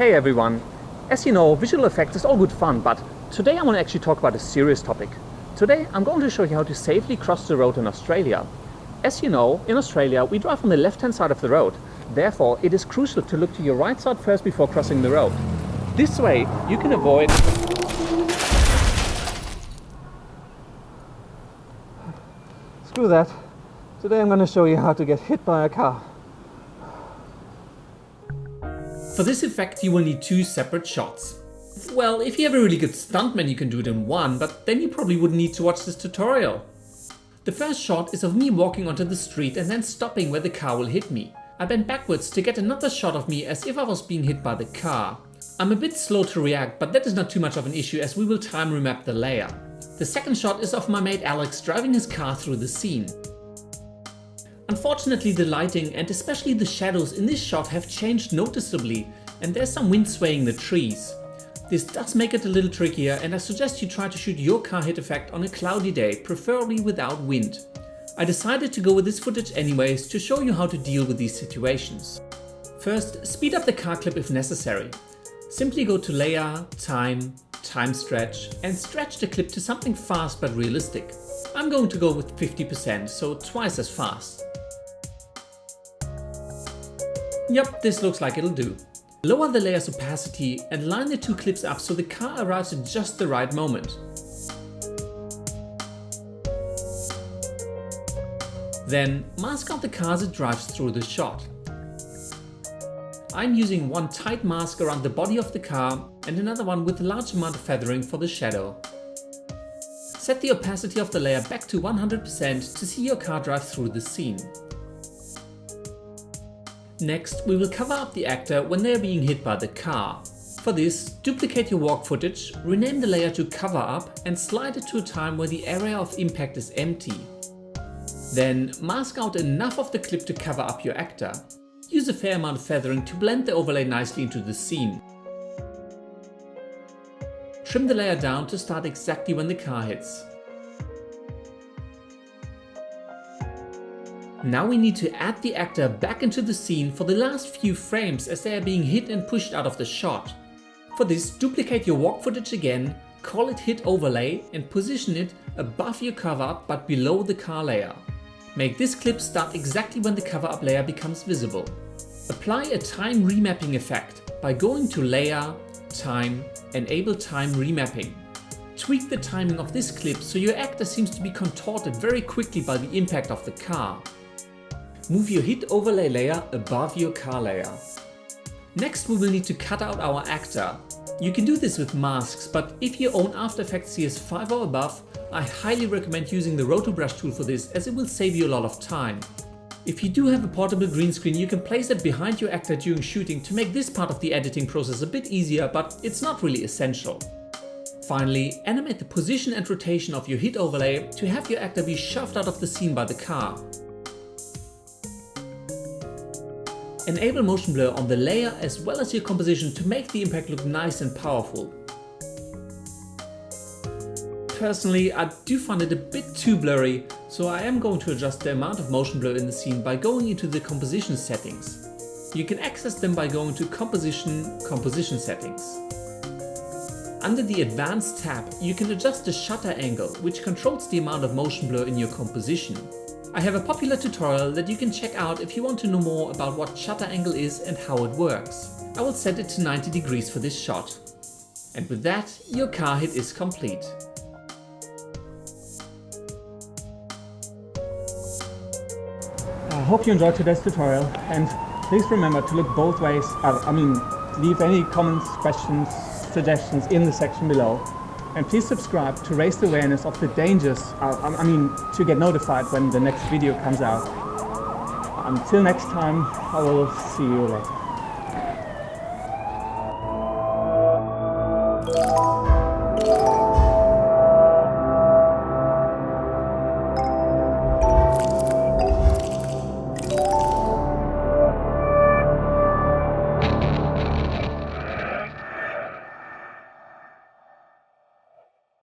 Hey everyone! As you know, visual effects is all good fun, but today I want to actually talk about a serious topic. Today I'm going to show you how to safely cross the road in Australia. As you know, in Australia we drive on the left-hand side of the road. Therefore, it is crucial to look to your right side first before crossing the road. This way you can avoid Screw that. Today I'm going to show you how to get hit by a car. For this effect you will need two separate shots. Well, if you have a really good stuntman you can do it in one, but then you probably wouldn't need to watch this tutorial. The first shot is of me walking onto the street and then stopping where the car will hit me. I bend backwards to get another shot of me as if I was being hit by the car. I'm a bit slow to react, but that is not too much of an issue as we will time remap the layer. The second shot is of my mate Alex driving his car through the scene. Unfortunately, the lighting and especially the shadows in this shot have changed noticeably and there's some wind swaying the trees. This does make it a little trickier and I suggest you try to shoot your car hit effect on a cloudy day, preferably without wind. I decided to go with this footage anyways to show you how to deal with these situations. First, speed up the car clip if necessary. Simply go to Layer, Time Stretch and stretch the clip to something fast but realistic. I'm going to go with 50%, so twice as fast. Yep, this looks like it'll do. Lower the layer's opacity and line the two clips up so the car arrives at just the right moment. Then mask out the car as it drives through the shot. I'm using one tight mask around the body of the car and another one with a large amount of feathering for the shadow. Set the opacity of the layer back to 100% to see your car drive through the scene. Next, we will cover up the actor when they are being hit by the car. For this, duplicate your walk footage, rename the layer to Cover Up and slide it to a time where the area of impact is empty. Then mask out enough of the clip to cover up your actor. Use a fair amount of feathering to blend the overlay nicely into the scene. Trim the layer down to start exactly when the car hits. Now we need to add the actor back into the scene for the last few frames as they are being hit and pushed out of the shot. For this, duplicate your walk footage again, call it Hit Overlay and position it above your cover up but below the car layer. Make this clip start exactly when the cover up layer becomes visible. Apply a time remapping effect by going to Layer, Time, Enable Time Remapping. Tweak the timing of this clip so your actor seems to be contorted very quickly by the impact of the car. Move your hit overlay layer above your car layer. Next we will need to cut out our actor. You can do this with masks, but if you own After Effects CS5 or above, I highly recommend using the Roto Brush tool for this as it will save you a lot of time. If you do have a portable green screen, you can place it behind your actor during shooting to make this part of the editing process a bit easier, but it's not really essential. Finally, animate the position and rotation of your hit overlay to have your actor be shoved out of the scene by the car. Enable motion blur on the layer as well as your composition to make the impact look nice and powerful. Personally, I do find it a bit too blurry, so I am going to adjust the amount of motion blur in the scene by going into the composition settings. You can access them by going to Composition Settings. Under the Advanced tab, you can adjust the shutter angle, which controls the amount of motion blur in your composition. I have a popular tutorial that you can check out if you want to know more about what shutter angle is and how it works. I will set it to 90 degrees for this shot. And with that, your car hit is complete. I hope you enjoyed today's tutorial and please remember to look both ways. Leave any comments, questions, suggestions in the section below. And please subscribe to raise the awareness of the dangers, to get notified when the next video comes out. Until next time, I will see you later.